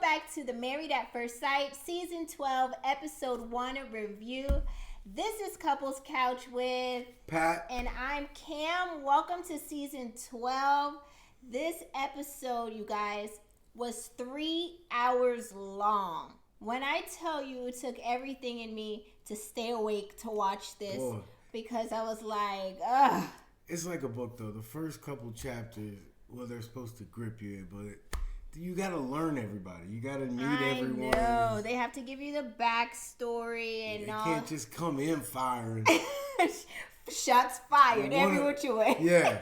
back to the Married at First Sight, Season 12, Episode 1 review. This is Couples Couch with Pat. And I'm Cam. Welcome to Season 12. This episode, you guys, was 3 hours long. When I tell you it took everything in me to stay awake to watch this, because I was like, ugh. It's like a book, though. The first couple chapters, well, they're supposed to grip you in, but you got to learn everybody. You got to meet everyone. I know. They have to give you the backstory and all. You can't just come in firing. Shots fired every which way. Yeah.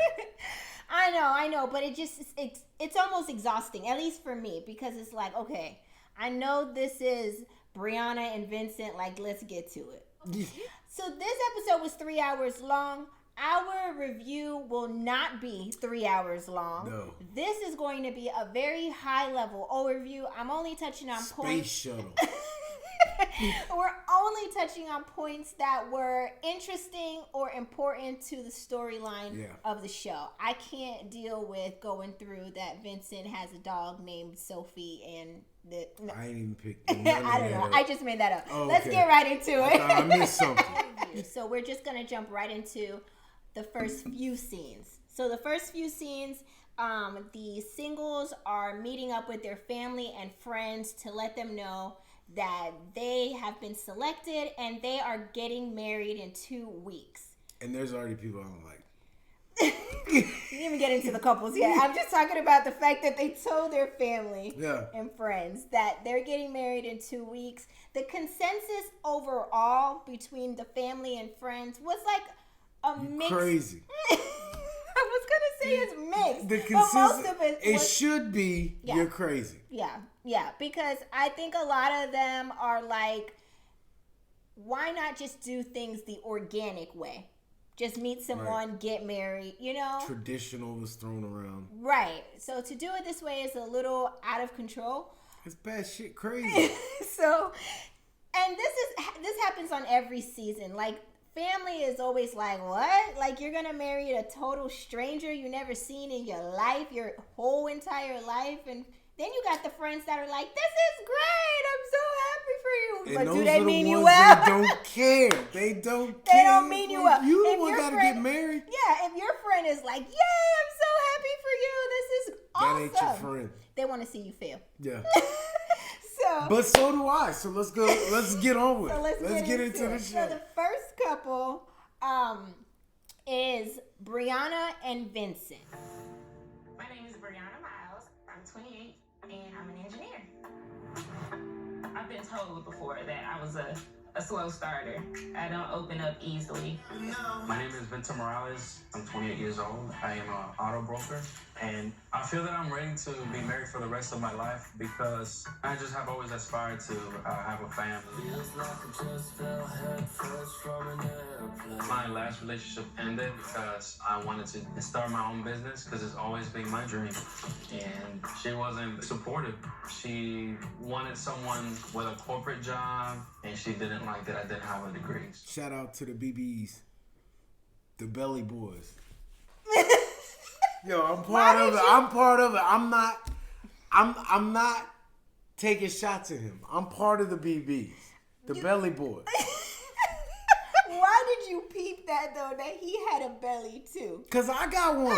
I know, but it's almost exhausting, at least for me, because it's like, okay, I know this is Brianna and Vincent, like, let's get to it. So this episode was 3 hours long. Our review will not be 3 hours long. No. This is going to be a very high-level overview. I'm only touching on points. Space shuttle. We're only touching on points that were interesting or important to the storyline of the show. I can't deal with going through that Vincent has a dog named Sophie and I ain't even picked. I don't know. I just made that up. Oh, Let's get right into it. I missed something. So we're just going to jump right into the first few scenes. So the first few scenes, the singles are meeting up with their family and friends to let them know that they have been selected and they are getting married in 2 weeks. And there's already people I don't like. You didn't even get into the couples yet. I'm just talking about the fact that they told their family and friends that they're getting married in 2 weeks. The consensus overall between the family and friends was like a mix. Crazy. I was gonna say it's mixed. The consensus, but most of it should be you're crazy. Yeah, because I think a lot of them are like, why not just do things the organic way? Just meet someone, get married, you know? Traditional was thrown around. Right. So to do it this way is a little out of control. It's bad shit crazy. So, and this happens on every season. Like, family is always like, what? Like, you're going to marry a total stranger you never seen in your life, your whole entire life. And then you got the friends that are like, this is great. I'm so happy for you. And but do they mean you well? They don't care. They don't care. They don't mean you well. You the one got to get married. Yeah, if your friend is like, yay, I'm so happy for you. This is awesome. That ain't your friend. They want to see you fail. Yeah. But so do I. So let's go. Let's get on with it. Let's get into the show. So the first couple is Brianna and Vincent. My name is Brianna Miles. I'm 28 and I'm an engineer. I've been told before that I was a slow starter. I don't open up easily. My name is Vincent Morales. I'm 28 years old. I am an auto broker, and I feel that I'm ready to be married for the rest of my life because I just have always aspired to have a family. My last relationship ended because I wanted to start my own business because it's always been my dream, and she wasn't supportive. She wanted someone with a corporate job, and she didn't like that I didn't have a degree. Shout out to the BBs, the Belly Boys. Yo, I'm part of it. I'm part of it. I'm not taking shots at him. I'm part of the BBs, the Belly Boys. Why did you peep that though? That he had a belly too? Cause I got one.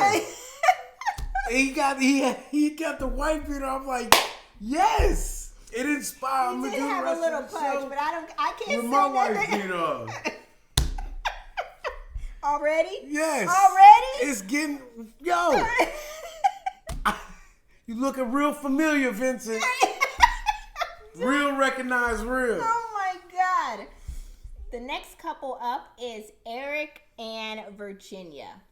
he got the white beater. I'm like, yes. It inspired me to do the rest have a little of the punch, show but I can't with say my nothing. white beater. Already? Yes. Already? It's getting you looking real familiar, Vincent. Real recognized real. Oh my God. The next couple up is Eric and Virginia.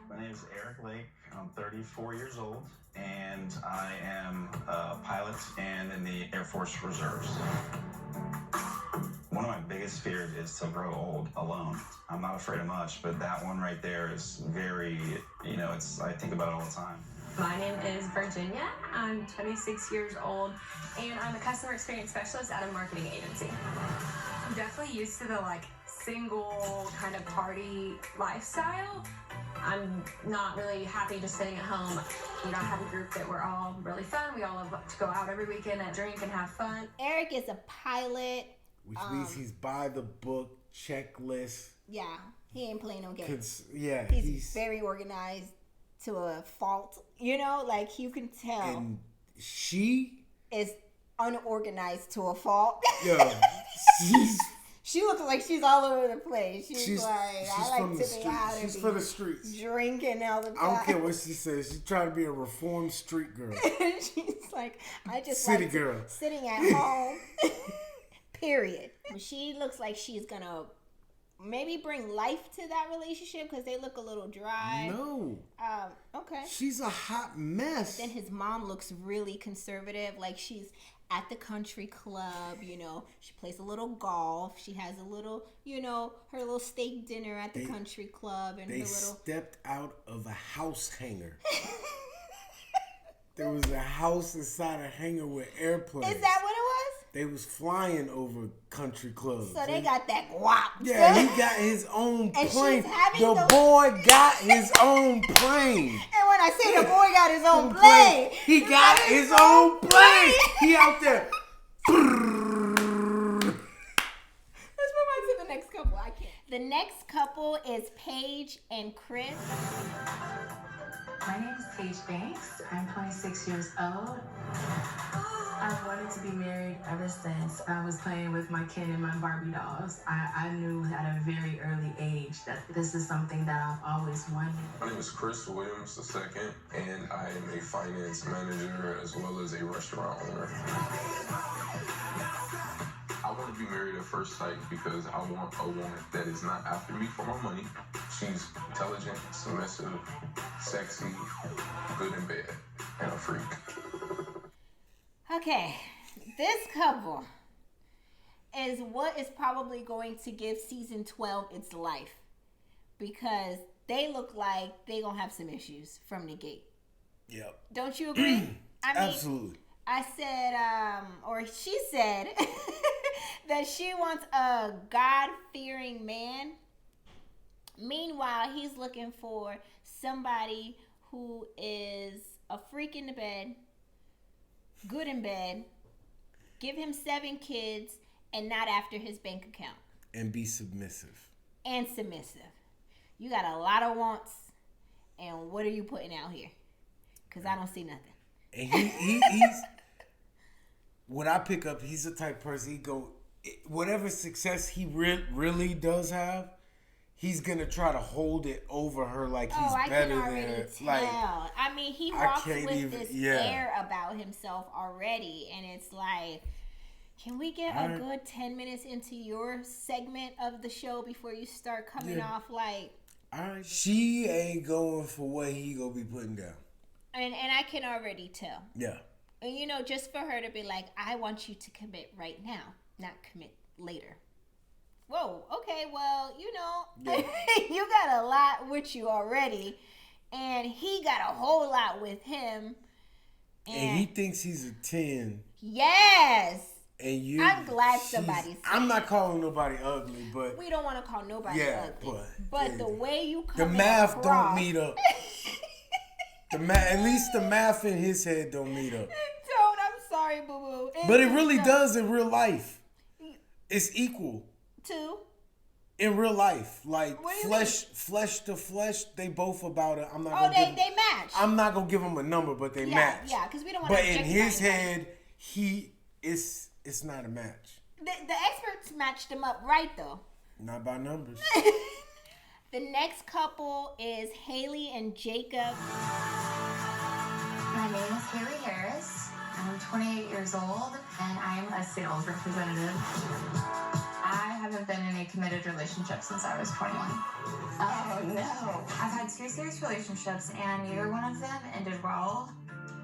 My name is Eric Lake. I'm 34 years old, and I am a pilot and in the Air Force Reserves. One of my biggest fears is to grow old alone. I'm not afraid of much, but that one right there is very, I think about it all the time. My name is Virginia. I'm 26 years old, and I'm a customer experience specialist at a marketing agency. I'm definitely used to the single kind of party lifestyle. I'm not really happy just sitting at home. You know, I have a group that we're all really fun. We all love to go out every weekend and drink and have fun. Eric is a pilot. Which means he's by the book, checklist. Yeah, he ain't playing no games. Yeah, he's very organized to a fault. You know, like you can tell. And she is unorganized to a fault. Yeah, she looks like she's all over the place. She's like, I like to be out She's for the streets. Drinking all the time. I don't care what she says. She's trying to be a reformed street girl. She's like, I just City like girl. Sitting at home. Period. She looks like she's gonna maybe bring life to that relationship because they look a little dry. No. Okay. She's a hot mess. Then his mom looks really conservative. Like she's at the country club, you know. She plays a little golf. She has a little, you know, her little steak dinner at the country club. And they her little... stepped out of a house hanger. There was a house inside a hangar with airplanes. Is that what it was? They was flying over country clubs. So they got that guap. Yeah, he got his own and plane. She's having the boy got his own plane. And when I say the boy got his own plane, he got his own plane. He out there. Let's move on to the next couple. I can't. The next couple is Paige and Chris. My name is Paige Banks. I'm 26 years old. I've wanted to be married ever since I was playing with my Ken and my Barbie dolls. I knew at a very early age that this is something that I've always wanted. My name is Chris Williams II, and I am a finance manager as well as a restaurant owner. I want to be married at first sight because I want a woman that is not after me for my money. She's intelligent, submissive, sexy, good in bed, and a freak. Okay, this couple is what is probably going to give season 12 its life because they look like they gonna have some issues from the gate. Yep. Don't you agree? I mean, absolutely. I said, or she said that she wants a God-fearing man. Meanwhile, he's looking for somebody who is a freak in the bed, good in bed, give him 7 kids, and not after his bank account. And be submissive. And submissive. You got a lot of wants, and what are you putting out here? Because I don't see nothing. And he's what I pick up, he's the type of person, he go, whatever success he really does have, he's gonna try to hold it over her like he's better than her. Like, I mean, he walks with this air about himself already, and it's like, can we get a good 10 minutes into your segment of the show before you start coming off like? All right, she ain't going for what he gonna be putting down. And I can already tell. Yeah. And you know, just for her to be like, I want you to commit right now, not commit later. Whoa, okay, well, you know, you got a lot with you already, and he got a whole lot with him. And he thinks he's a 10. Yes. And I'm glad somebody's. I'm not calling nobody ugly, but we don't want to call nobody ugly. But the way you come the math don't meet up. At least the math in his head don't meet up. I'm sorry, boo boo. But it really does in real life. It's equal. To? In real life, like flesh to flesh, they both about it. I'm not. They match. I'm not gonna give them a number, but they match. Yeah, because we don't want. But in his head, it's not a match. The experts matched them up right though. Not by numbers. The next couple is Haley and Jacob. My name is Haley Harris. I'm 28 years old, and I am a sales representative. I haven't been in a committed relationship since I was 21. Oh, no. I've had 2 serious relationships, and neither one of them ended well.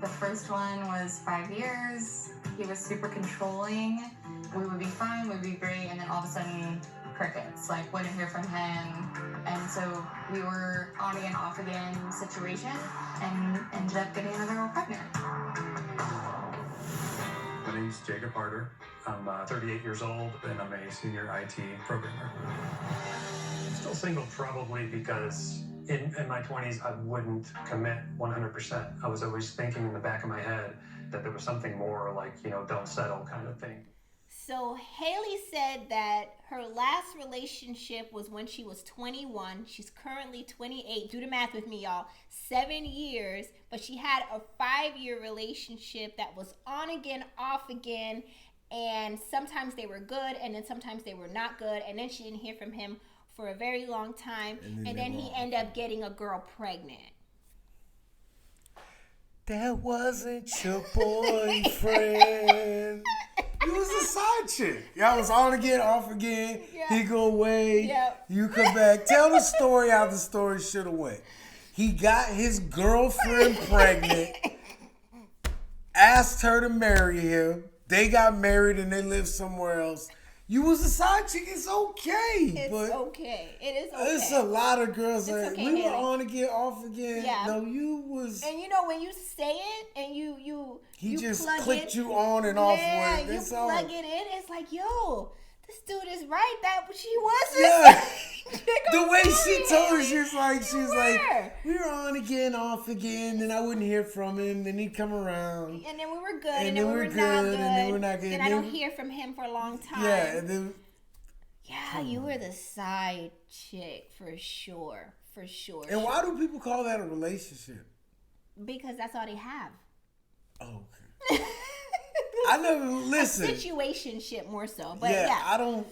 The first one was 5 years. He was super controlling. We would be fine, we'd be great, and then all of a sudden, crickets. Like, wouldn't hear from him. And so we were on again, off again situation, and ended up getting another girl pregnant. My name's Jacob Harder. I'm 38 years old, and I'm a senior IT programmer. single probably because in my 20s, I wouldn't commit 100%. I was always thinking in the back of my head that there was something more like, don't settle kind of thing. So Haley said that her last relationship was when she was 21. She's currently 28. Do the math with me, y'all. 7 years, but she had a 5-year relationship that was on again, off again, and sometimes they were good, and then sometimes they were not good, and then she didn't hear from him for a very long time, and then he ended up getting a girl pregnant. That wasn't your boyfriend. You was a side chick. Y'all was on again, off again. Yeah. He go away. Yep. You come back. Tell the story how the story should have went. He got his girlfriend pregnant, asked her to marry him. They got married and they lived somewhere else. You was a side chick. It's okay. It's okay. It is okay. It's a lot of girls that we were on again, off again. Yeah. No, you was. And when you say it and he just clicked you on and off with. You plug it in. It's like, yo, this dude is right. That she wasn't. Yeah. The way she told her, she's like, we were on again, off again, then I wouldn't hear from him, then he'd come around. And then we were good, and then we were not good, and then we're not good. And I don't hear from him for a long time. Yeah, and then. Yeah, you were the side chick for sure. For sure. And why do people call that a relationship? Because that's all they have. Oh, okay. I never listen. A situationship more so, but I don't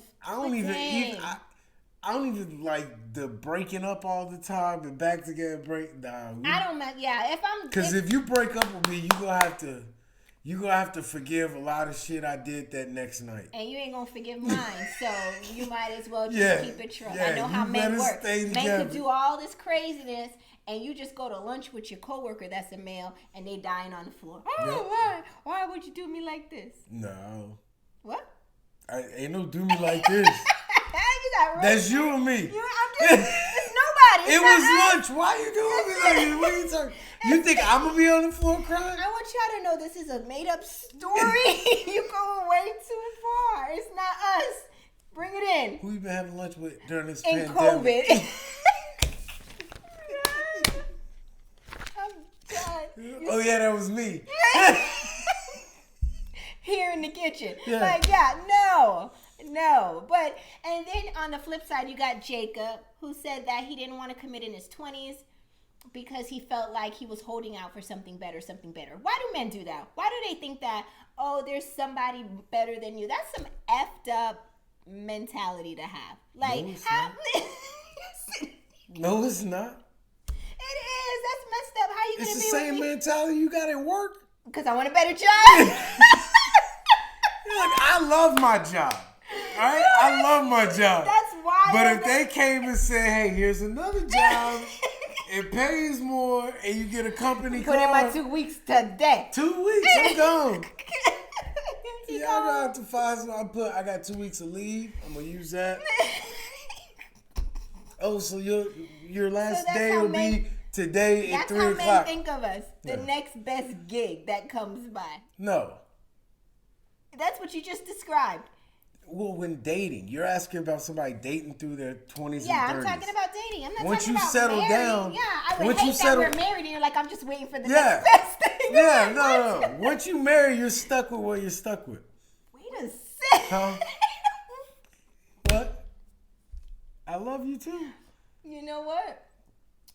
even like the breaking up all the time and back together I don't. Yeah, because if you break up with me, you gonna have to forgive a lot of shit I did that next night. And you ain't gonna forgive mine, so you might as well just keep it true. I know how men work. Men can do all this craziness, and you just go to lunch with your coworker that's a male, and they dying on the floor. Oh, why would you do me like this? No. What? Ain't no do me like this. That's you and me. It's nobody. It was lunch. Why you doing me like this? What are you talking? You think I'm gonna be on the floor crying? I want y'all to know this is a made up story. You going way too far. It's not us. Bring it in. Who you been having lunch with during this pandemic? COVID. I'm done. Oh yeah, that was me. Here in the kitchen. Yeah. No. But, and then on the flip side, you got Jacob, who said that he didn't want to commit in his 20s because he felt like he was holding out for something better. Why do men do that? Why do they think that, there's somebody better than you? That's some effed up mentality to have. Like, no, it's not. No, it's not. It is. That's messed up. How you going to be with me? It's the same mentality you got at work. Because I want a better job. Look, I love my job. All right? I love my job. That's why. But if they came and said, hey, here's another job, it pays more, and you get a company car. Put in my 2 weeks today. 2 weeks, I'm gone. I got to find something. I got 2 weeks of leave. I'm going to use that. So your last day will be today at 3 o'clock. That's how men think of us. The next best gig that comes by. No. That's what you just described. Well, when dating, you're asking about somebody dating through their 20s and 30s. Yeah, I'm talking about dating. I'm not once talking you about settle married. down. Yeah, I would hate that we're married and you're like, I'm just waiting for the next best thing. Yeah, no. Once you marry, you're stuck with what you're stuck with. Wait a second. Huh? What? I love you too. You know what?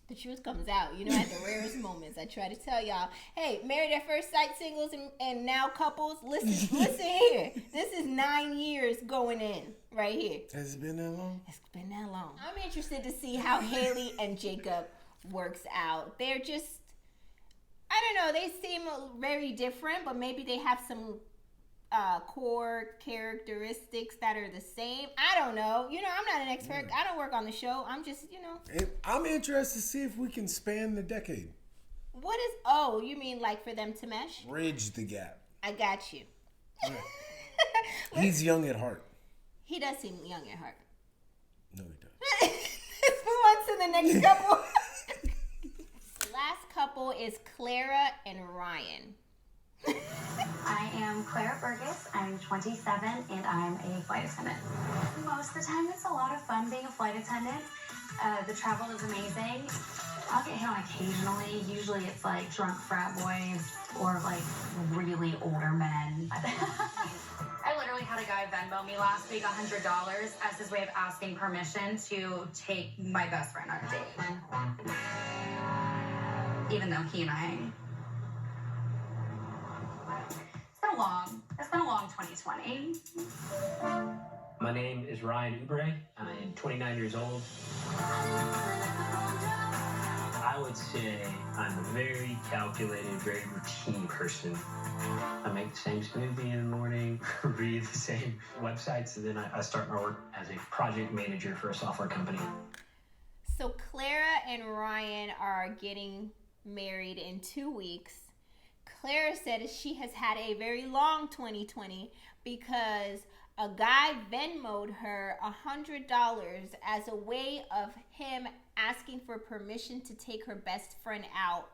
The truth comes out, at the rarest moments. I try to tell y'all, hey, Married at First Sight singles and now couples, listen here. This is 9 years going in right here. Has it been that long? It's been that long. I'm interested to see how Haley and Jacob works out. They're just, I don't know, they seem very different, but maybe they have some core characteristics that are the same. I don't know. I'm not an expert. I don't work on the show. I'm just, I'm interested to see if we can span the decade. What is, you mean like for them to mesh? Bridge the gap. I got you. Right. He's young at heart. He does seem young at heart. No, he doesn't. Let's move on to the next couple. Last couple is Clara and Ryan. I am Clara Burgess. I'm 27 and I'm a flight attendant. Most of the time it's a lot of fun being a flight attendant. The travel is amazing. I'll get hit on occasionally. Usually it's like drunk frat boys or like really older men. I literally had a guy Venmo me last week $100 as his way of asking permission to take my best friend on a date. Even though he and I... It's been a long 2020. My name is Ryan Ubre. I'm 29 years old. I would say I'm a very calculated, very routine person. I make the same smoothie in the morning, read the same websites, and then I start my work as a project manager for a software company. So Clara and Ryan are getting married in 2 weeks. Clara said she has had a very long 2020 because a guy Venmo'd her $100 as a way of him asking for permission to take her best friend out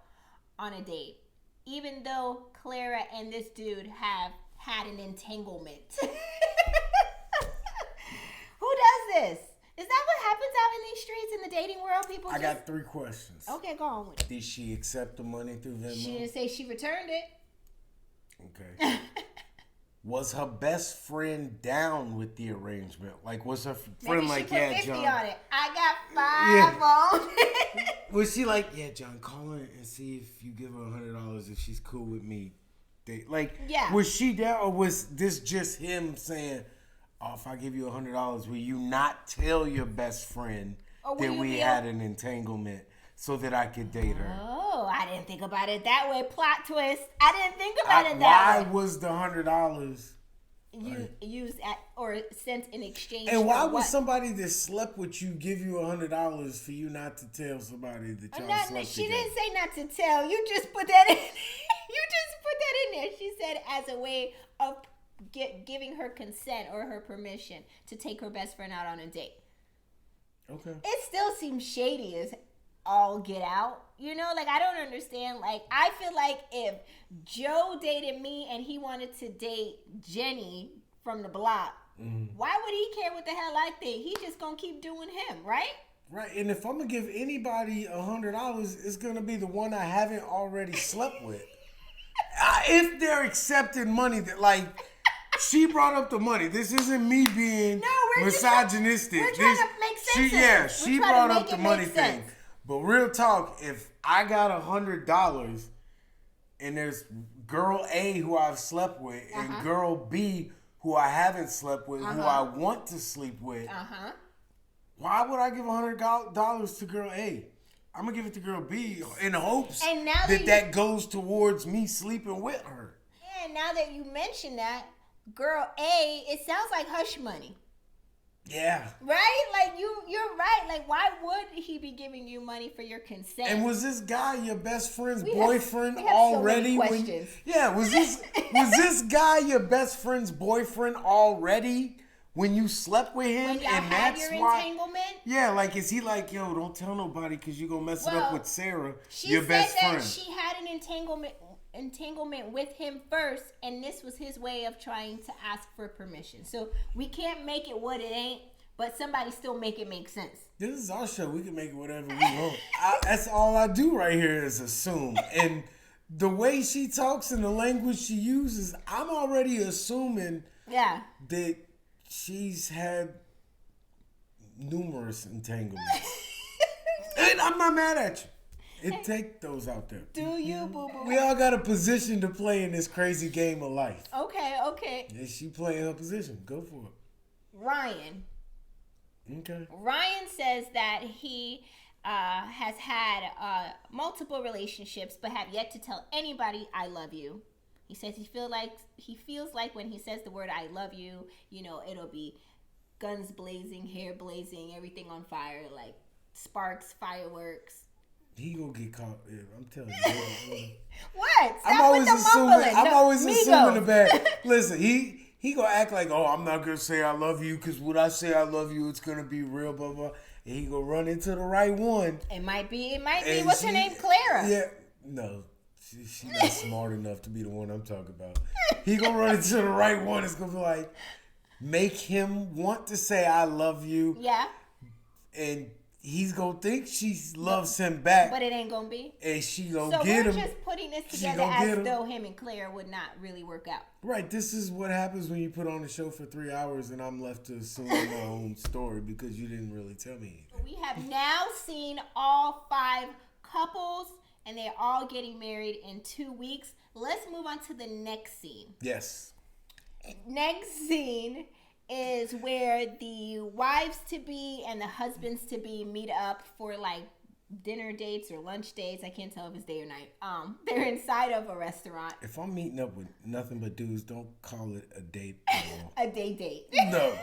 on a date, even though Clara and this dude have had an entanglement. Who does this? Is that what happens out in these streets in the dating world? People I got 3 questions. Okay, go on with it. Did she accept the money through Venmo? She didn't say she returned it. Okay. Was her best friend down with the arrangement? Like, was her friend like, yeah, 50 John? on it. I got 5 on it. Was she like, yeah, John, call her and see if you give her $100 if she's cool with me? Yeah. Was she down, or was this just him saying, oh, if I give you $100, will you not tell your best friend that we had an entanglement so that I could date her? Oh, I didn't think about it that way. Plot twist. I didn't think about it that way. Why was the $100 used at or sent in exchange? And why for would somebody that slept with you give you $100 for you not to tell somebody that y'all slept She together? didn't say not to tell. You just put that in. You just put that in there. She said as a way of giving her consent or her permission to take her best friend out on a date. Okay. It still seems shady as all get out. You know, like, I don't understand. Like, I feel like if Joe dated me and he wanted to date Jenny from the block, why would he care what the hell I think? He just gonna keep doing him, right? Right, and if I'm gonna give anybody $100, it's gonna be the one I haven't already slept with. If they're accepting money, that like she brought up the money. This isn't me being misogynistic. We're trying to make sense. She brought up the money thing. But real talk, if I got $100 and there's girl A who I've slept with and girl B who I haven't slept with, who I want to sleep with, why would I give $100 to girl A? I'm going to give it to girl B in hopes that goes towards me sleeping with her. And now that you mention that, girl A, it sounds like hush money. Yeah. Right? Like, you're right. Like, why would he be giving you money for your consent? And was this guy your best friend's boyfriend already? So many questions. Was this guy your best friend's boyfriend already when you slept with him? When y'all had your entanglement? Yeah, like, is he like, yo, don't tell nobody because you're going to mess it up with Sarah, your best best friend. She had an entanglement with him first, and this was his way of trying to ask for permission. So we can't make it what it ain't, but somebody still make it make sense. This is our show. We can make it whatever we want. That's all I do right here is assume. And the way she talks and the language she uses, I'm already assuming that she's had numerous entanglements. And I'm not mad at you. Take those out there. Do you, boo-boo? We all got a position to play in this crazy game of life. Okay. And she playing her position. Go for it. Ryan. Okay. Ryan says that he has had multiple relationships but have yet to tell anybody I love you. He says he feels like when he says the word I love you, you know, it'll be guns blazing, hair blazing, everything on fire, like sparks, fireworks. He gonna get caught. Yeah, I'm telling you. What? I'm always assuming the bad. Listen, he gonna act like, oh, I'm not gonna say I love you because when I say I love you, it's gonna be real, blah blah. And he gonna run into the right one. It might be. What's her name? Clara. Yeah. No, she's not smart enough to be the one I'm talking about. He gonna run into the right one. It's gonna be like, make him want to say I love you. Yeah. And he's gonna think she loves him back, but it ain't gonna be. And she gonna so get him. So we're just putting this together as though him and Claire would not really work out. Right. This is what happens when you put on a show for 3 hours and I'm left to assume my own story because you didn't really tell me anything. We have now seen all 5 couples, and they're all getting married in 2 weeks. Let's move on to the next scene. Yes. Next scene is where the wives-to-be and the husbands-to-be meet up for like dinner dates or lunch dates. I can't tell if it's day or night. They're inside of a restaurant. If I'm meeting up with nothing but dudes, don't call it a date at all. A date. No.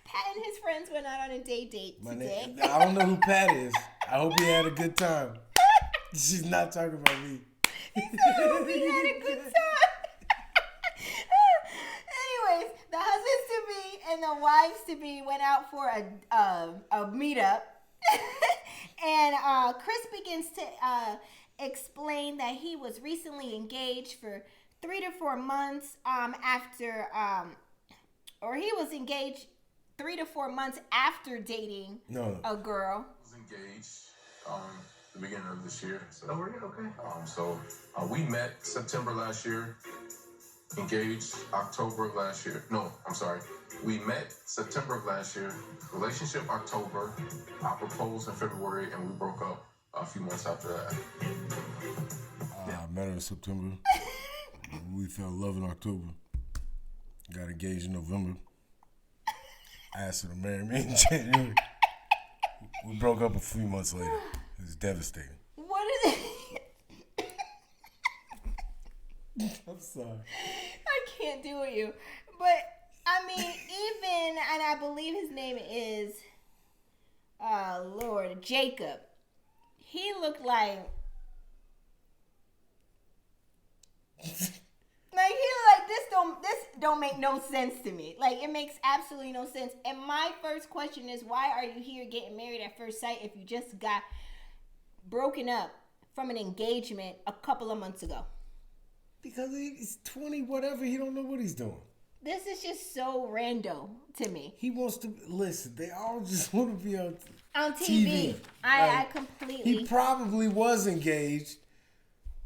Pat and his friends went out on a date today. I don't know who Pat is. I hope he had a good time. She's not talking about me. He said, I hope he had a good time. Anyways, the husbands-to-be and the wives-to-be went out for a meetup. And Chris begins to explain that he was recently engaged for 3 to 4 months after, or he was engaged 3 to 4 months after dating a girl. I was engaged the beginning of this year. So, Oh, were you? Okay. So we met September last year, engaged October of last year. No, I'm sorry. We met September of last year, relationship October. I proposed in February, and we broke up a few months after that. I met her in September. We fell in love in October. Got engaged in November. I asked her to marry me in January. We broke up a few months later. It was devastating. What is it? I'm sorry. I can't do with you. But, I mean, even, and I believe his name is, Lord, Jacob. He looked like, this don't make no sense to me. Like, it makes absolutely no sense. And my first question is, why are you here getting married at first sight if you just got broken up from an engagement a couple of months ago? Because he's 20, whatever. He don't know what he's doing. This is just so rando to me. He wants to listen. They all just want to be on TV. I completely. He probably was engaged,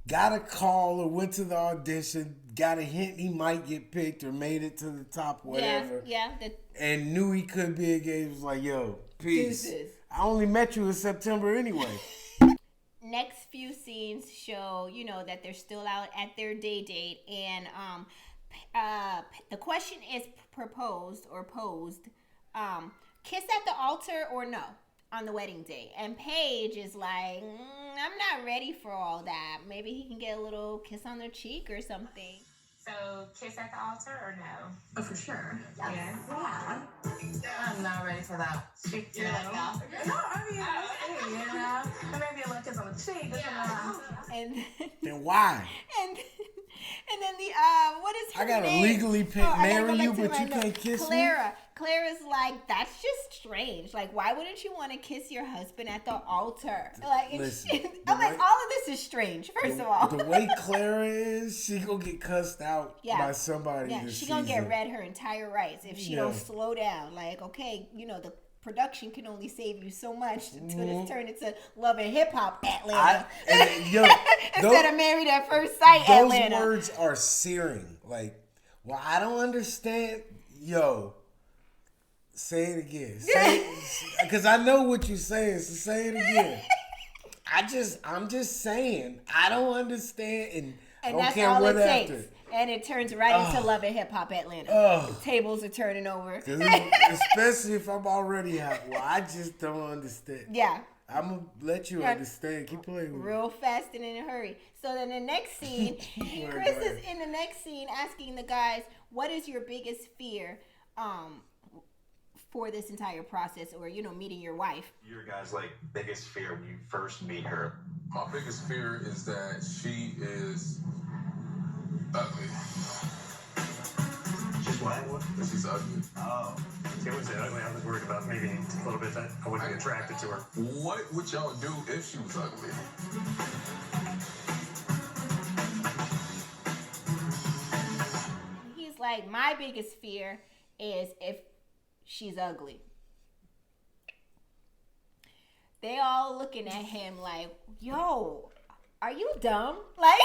got a call or went to the audition, got a hint he might get picked or made it to the top, whatever. Yeah. And knew he could be engaged. Was like, yo, peace. Deuces. I only met you in September anyway. Next few scenes show, that they're still out at their date, and the question is proposed or posed, kiss at the altar or no on the wedding day. And Paige is like, I'm not ready for all that. Maybe he can get a little kiss on the cheek or something. So, kiss at the altar or no? Oh, for sure. Yeah. I'm not ready for that. You're like, no. No, I mean, hey, maybe a little kiss on the cheek. And then why? And then the what is her I gotta name? legally marry you, but you can't kiss Clara. me. Clara's like, that's just strange. Like, why wouldn't you want to kiss your husband at the altar? Like, I'm like, all of this is strange. First of all, the way Clara is, she gonna get cussed out by somebody. Yeah, she gonna get read her entire rights if she don't slow down. Like, okay, the production can only save you so much until this turn into Love and Hip Hop Atlanta. Instead of Married at First Sight Atlanta. Those words are searing. Like, well, I don't understand. Yo, say it again. Because I know what you're saying, so say it again. I'm just saying, I don't understand, and I don't that's care all what it after. takes. And it turns right into Love and Hip Hop Atlanta. The tables are turning over. Especially if I'm already out. Well, I just don't understand. Yeah. I'm going to let you understand. Keep playing with me. Real fast and in a hurry. So then the next scene, Chris is in the next scene asking the guys, what is your biggest fear for this entire process, or, meeting your wife? Your guys' biggest fear when you first meet her? My biggest fear is that she is ugly. She's what? That she's ugly. Oh. See, I wouldn't say ugly. I was worried about maybe a little bit that I wouldn't be attracted to her. What would y'all do if she was ugly? He's like, my biggest fear is if she's ugly. all looking at him like, yo, are you dumb? Like,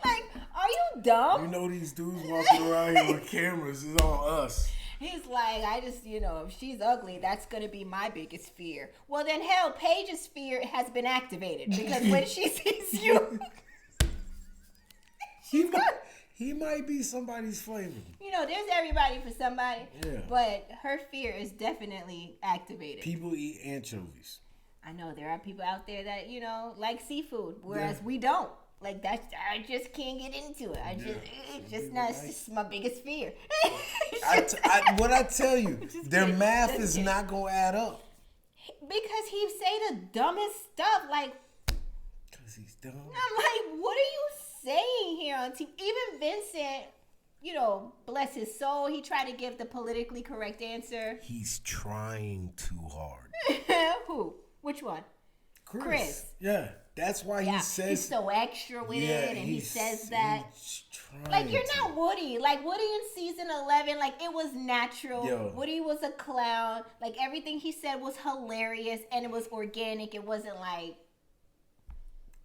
are you dumb? You know these dudes walking around here with cameras is on us. He's like, I just, if she's ugly, that's going to be my biggest fear. Well, then, hell, Paige's fear has been activated. Because when she sees you... he might be somebody's flavor. There's everybody for somebody. Yeah. But her fear is definitely activated. People eat anchovies. I know there are people out there that, like seafood, whereas we don't. Like, I just can't get into it. It's just my biggest fear. What I tell you, their math is not going to add up. Because he say the dumbest stuff, like... Because he's dumb. I'm like, what are you saying here on TV? Even Vincent, bless his soul, he tried to give the politically correct answer. He's trying too hard. Who? Which one? Chris. Yeah. That's why he says... He's so extra with it, and he says that. Like, you're not Woody. Like, Woody in season 11, like, it was natural. Yo. Woody was a clown. Like, everything he said was hilarious, and it was organic. It wasn't, like...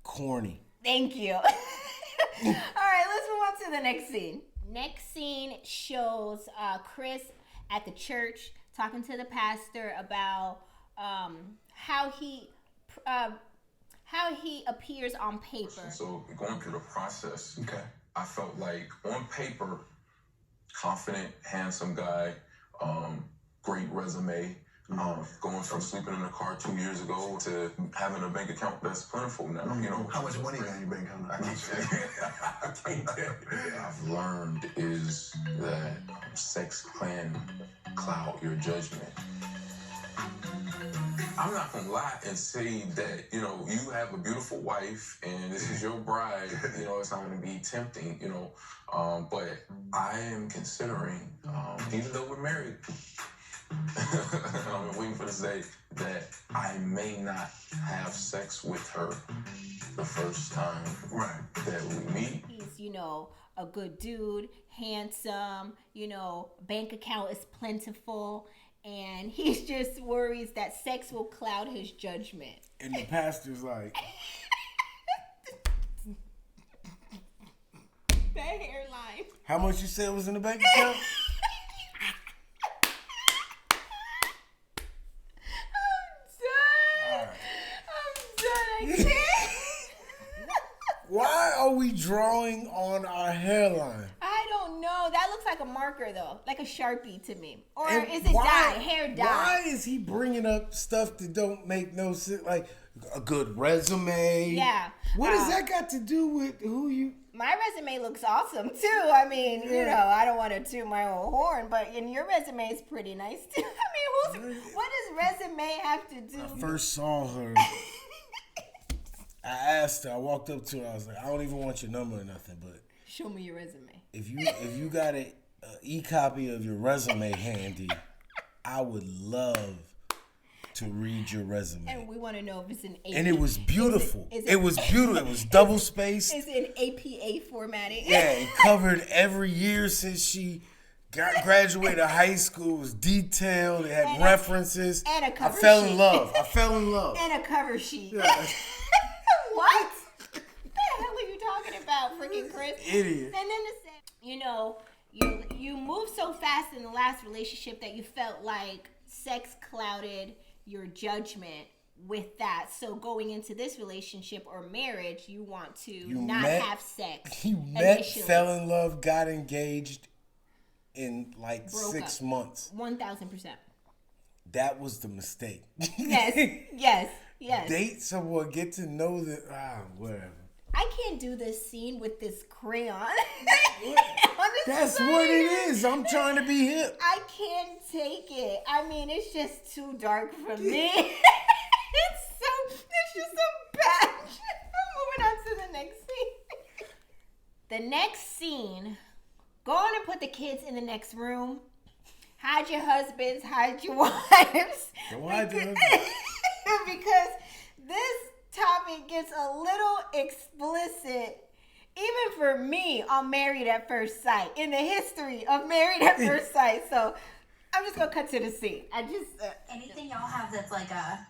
corny. Thank you. All right, let's move on to the next scene. Next scene shows Chris at the church talking to the pastor about how he appears on paper. So going through the process, I felt like on paper, confident, handsome guy, great resume. Going from sleeping in a car 2 years ago to having a bank account that's plentiful now. How much money in your bank account? I can't tell you. What I've learned is that sex can cloud your judgment. I'm not gonna lie and say that, you have a beautiful wife and this is your bride, it's not gonna be tempting, but I am considering, even though we're married, I'm waiting for this day that I may not have sex with her the first time that we meet. He's, a good dude, handsome, bank account is plentiful. And he just worries that sex will cloud his judgment. And the pastor's like... that hairline. How much you said was in the bank account? I'm done. I can't. Why are we drawing on our hairline? I don't know. That looks like a marker, though. Like a Sharpie to me. Or And is it dye? Hair dye? Why is he bringing up stuff that don't make no sense? Like a good resume. Yeah. What does that got to do with who you... My resume looks awesome, too. I mean, I don't want to toot my own horn, but your resume is pretty nice, too. I mean, what does resume have to do? I first saw her... I asked her, I walked up to her, I was like, I don't even want your number or nothing, but... Show me your resume. If you got an e-copy of your resume handy, I would love to read your resume. And we want to know if it's an AP. And it was beautiful. It was beautiful. It was double spaced. Is it APA formatting? Yeah, it covered every year since she graduated high school. It was detailed. It had references. And a cover sheet. I fell in love. And a cover sheet. Yeah. What? What the hell are you talking about, freaking Chris? Idiot. And then to say, you moved so fast in the last relationship that you felt like sex clouded your judgment with that. So going into this relationship or marriage, you want to not have sex. You met, fell in love, got engaged in like Broke 6 up. months. 1,000%. That was the mistake. Yes. Date someone, get to know that. Whatever. I can't do this scene with this crayon. That's what it is. I'm trying to be hip. I can't take it. I mean, it's just too dark for me. It's just so bad. I'm moving on to the next scene. The next scene, go on and put the kids in the next room. Hide your husbands, hide your wives. Don't hide your husbands. Because this topic gets a little explicit, even for me, on Married at First Sight, in the history of Married at First Sight. So I'm just going to cut to the scene. Anything y'all have that's like a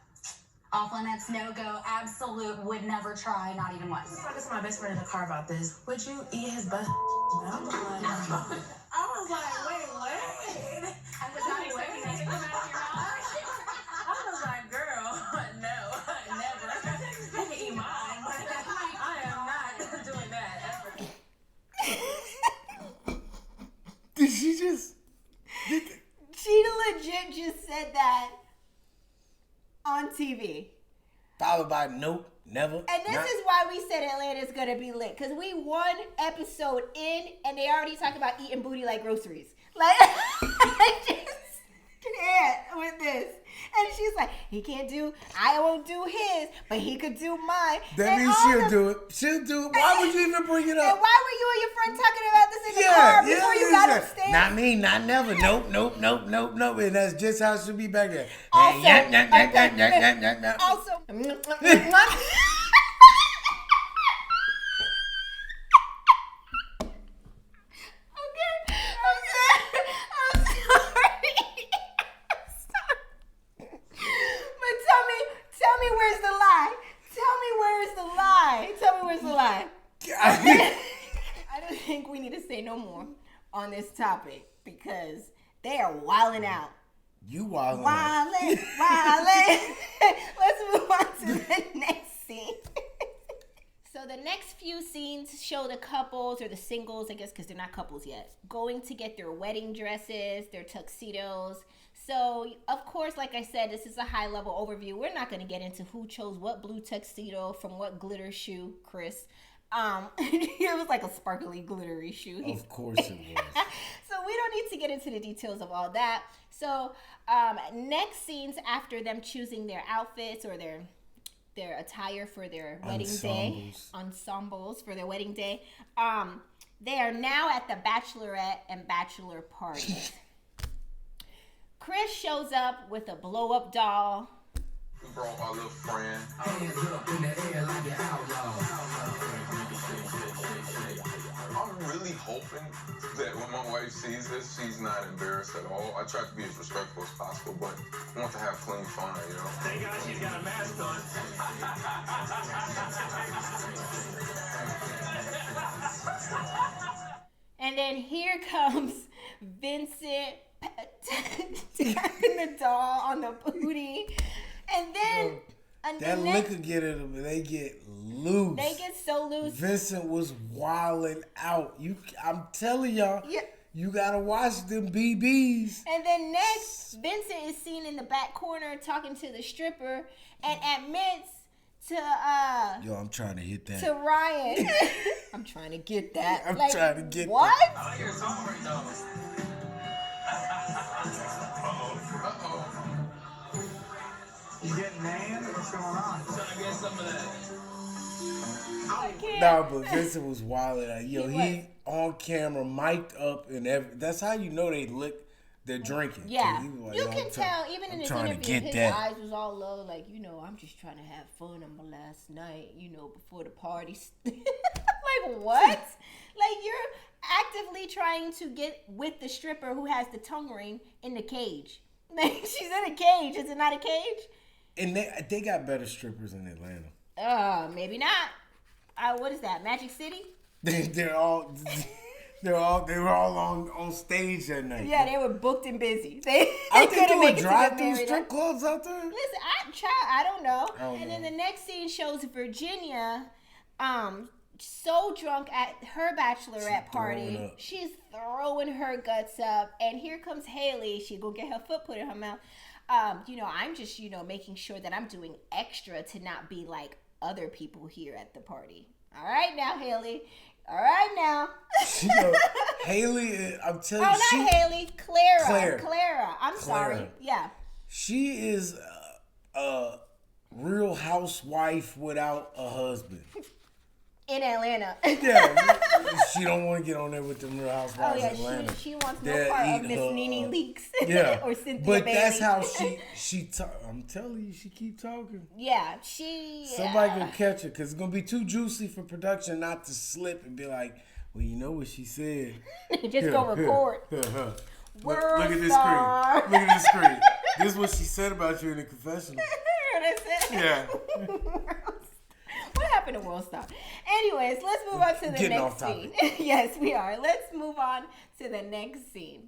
Off limits, no go, absolute, would never try, not even once. I was talking to my best friend in the car about this. Would you eat his butt? I was like, wait, what? I was not expecting that to come out of your mouth. I was like, girl, no, never. You can eat mine, but I am not doing that ever. Did she just? She legit just said that on TV. Followed by nope, never. And this is why we said Atlanta's gonna be lit. Because we one episode in and they already talk about eating booty like groceries. Like, I just can't with this. And she's like, I won't do his, but he could do mine. That means she'll do it. She'll do it. Why would you even bring it up? And why were you and your friend talking about this in the car before you got upstairs? Not me, not never. Nope. And that's just how it should be back there. Also, I don't think we need to say no more on this topic because they are wilding out. You wilding. Let's move on to the next scene. So the next few scenes show the couples or the singles, I guess, because they're not couples yet, going to get their wedding dresses, their tuxedos. So, of course, like I said, this is a high-level overview. We're not going to get into who chose what blue tuxedo from what glitter shoe, Chris. It was like a sparkly, glittery shoe. Of course it was. So we don't need to get into the details of all that. So, next scenes after them choosing their outfits or their attire for their wedding day, ensembles for their wedding day, they are now at the bachelorette and bachelor party. Chris shows up with a blow-up doll. We brought our little friend. I'm really hoping that when my wife sees this, she's not embarrassed at all. I try to be as respectful as possible, but I want to have clean fun, you know? Thank God she's got a mask on. And then here comes Vincent tapping the doll on the booty. And then that liquor get at them and they get loose. They get so loose. Vincent was wilding out. I'm telling y'all, you gotta watch them BBs. And then next, Vincent is seen in the back corner talking to the stripper and admits to I'm trying to hit that. To Ryan. I'm trying to get that. I'm trying to get what? that. I like your song right now. You getting named? What's going on? Trying to get some of that. Nah, but Vincent was wilding out. He on camera, mic'd up, and that's how you know they're drinking. Yeah, like, you can tell even in his interview, his eyes was all low, like, I'm just trying to have fun on my last night, before the party. Like, what? Like, you're actively trying to get with the stripper who has the tongue ring in the cage. Like, she's in a cage. Is it not a cage? And they got better strippers in Atlanta. Maybe not. What is that? Magic City? They were all on stage that night. Yeah, they were booked and busy. They couldn't make drive these strip clubs out there. Listen, I don't know. Then the next scene shows Virginia, so drunk at her bachelorette party. She's throwing her guts up, and here comes Haley. She go get her foot put in her mouth. I'm just making sure that I'm doing extra to not be like other people here at the party. All right now, Haley. All right now. Haley, I'm telling you. Oh, not Haley. Clara. I'm sorry. Yeah. She is a real housewife without a husband. In Atlanta. Yeah. She don't want to get on there with them real housewives in Atlanta. She wants no part of Miss Nene Leakes. Yeah. Or Cynthia But Bailey. that's how she I'm telling you, she keep talking. Yeah, Somebody gonna catch her because it's gonna be too juicy for production not to slip and be like, well, you know what she said. Just go record. Look at this screen. Look at this screen. This is what she said about you in the confessional. what I said? Yeah. What happened to World Star? Anyways, let's move on to the Getting next off scene. topic. Yes, we are. Let's move on to the next scene.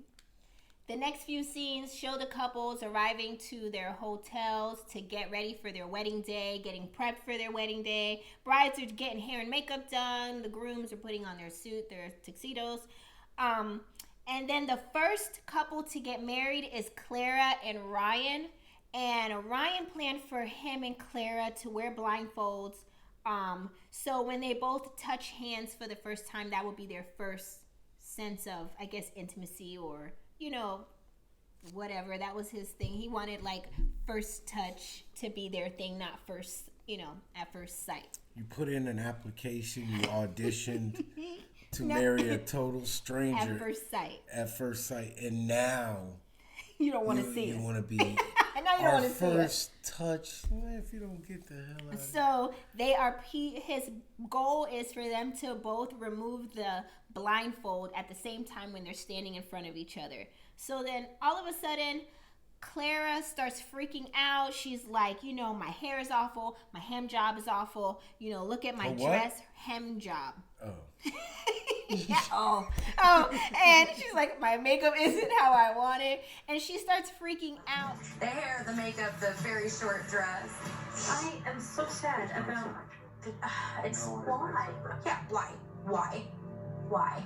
The next few scenes show the couples arriving to their hotels to get ready for their wedding day, getting prepped for their wedding day. Brides are getting hair and makeup done. The grooms are putting on their suit, their tuxedos. And then the first couple to get married is Clara and Ryan. And Ryan planned for him and Clara to wear blindfolds. So when they both touch hands for the first time, that will be their first sense of, I guess, intimacy or, you know, whatever. That was his thing. He wanted like first touch to be their thing, not first, you know, at first sight. You put in an application, you auditioned to marry a total stranger At first sight. At first sight, and now you don't want to see it. You it. want to be now you don't our want to see it. first touch. If you don't get the hell out. So they are. His goal is for them to both remove the blindfold at the same time when they're standing in front of each other. So then all of a sudden, Clara starts freaking out. She's like, you know, my hair is awful. My hem job is awful. You know, look at my dress. Hem job. Oh. Yeah. Oh. And she's like, my makeup isn't how I want it. And she starts freaking out. The hair, the makeup, the very short dress. I am so sad about it's why. Yeah, why? Why?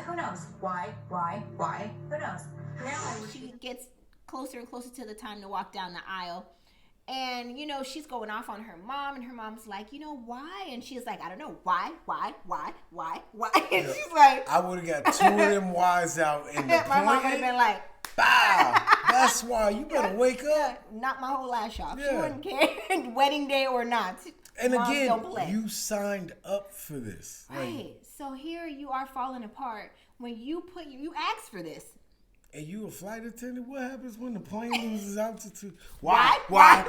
Who knows? Why? Who knows? Now she gets closer and closer to the time to walk down the aisle. And, you know, she's going off on her mom, and her mom's like, you know, why? And she's like, I don't know, why? And she's like... I would have got two of them whys out in the my mom would have been like... Bow! That's why. You better wake up. Knock my whole lash off. Yeah. She wouldn't care, wedding day or not. And Moms again, don't play. you signed up for this. Right. So here you are falling apart when you asked for this. And you a flight attendant? What happens when the plane loses altitude? Why? I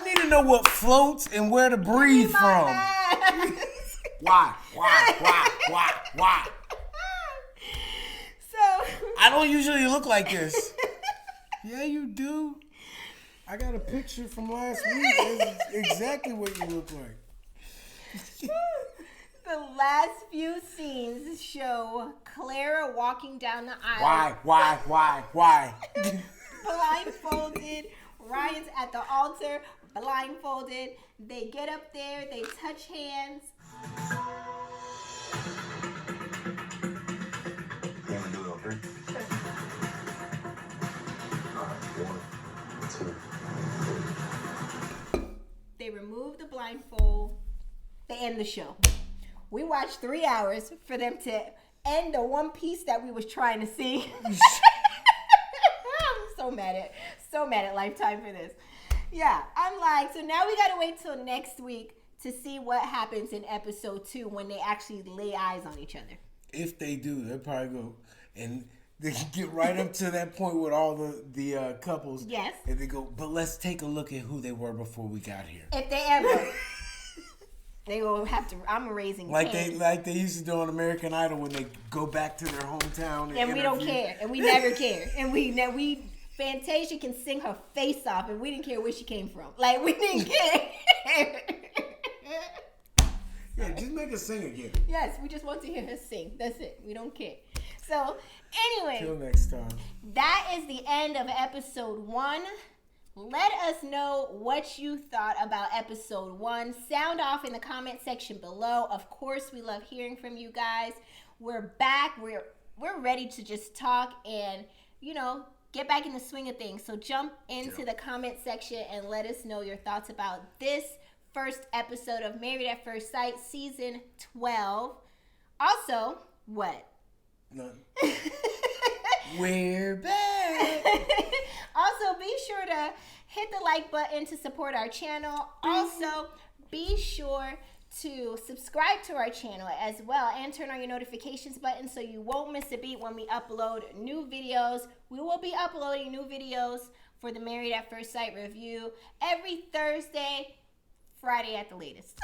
need to know what floats and where to breathe from. Why? So I don't usually look like this. Yeah, you do. I got a picture from last week. That's exactly what you look like. The last few scenes show Clara walking down the aisle. Why? Blindfolded. Ryan's at the altar, blindfolded. They get up there, they touch hands. You want to do it on three? All right, 1, 2, 3. They remove the blindfold. They end the show. We watched 3 hours for them to end the one piece that we was trying to see. I'm so mad at Lifetime for this. Yeah, I'm like, so now we gotta wait till next week to see what happens in episode 2 when they actually lay eyes on each other. If they do, they'll probably go and they get right up to that point with all the couples. Yes. And they go, but let's take a look at who they were before we got here. If they ever. They will have to. I'm raising like Cain. they used to do on American Idol when they go back to their hometown and we don't care, and we never care, and we Fantasia can sing her face off, and we didn't care where she came from. Like we didn't care. Yeah, just make her sing again. Yes, we just want to hear her sing. That's it. We don't care. So anyway, till next time. That is the end of episode 1. Let us know what you thought about episode 1. Sound off in the comment section below. Of course, we love hearing from you guys. We're back. We're ready to just talk and, you know, get back in the swing of things. So jump into the comment section and let us know your thoughts about this first episode of Married at First Sight, season 12. Also, what? None. We're back. Also, be sure to hit the like button to support our channel. Also, be sure to subscribe to our channel as well and turn on your notifications button so you won't miss a beat when we upload new videos. We will be uploading new videos for the Married at First Sight review every Thursday, Friday at the latest.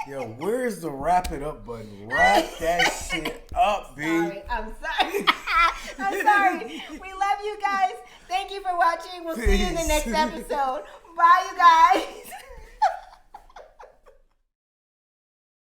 Yo, where's the wrap it up button? Wrap that shit up, B. I'm sorry. I'm sorry. We love you guys. Thank you you for watching. We'll see you in the next episode. Bye, you guys.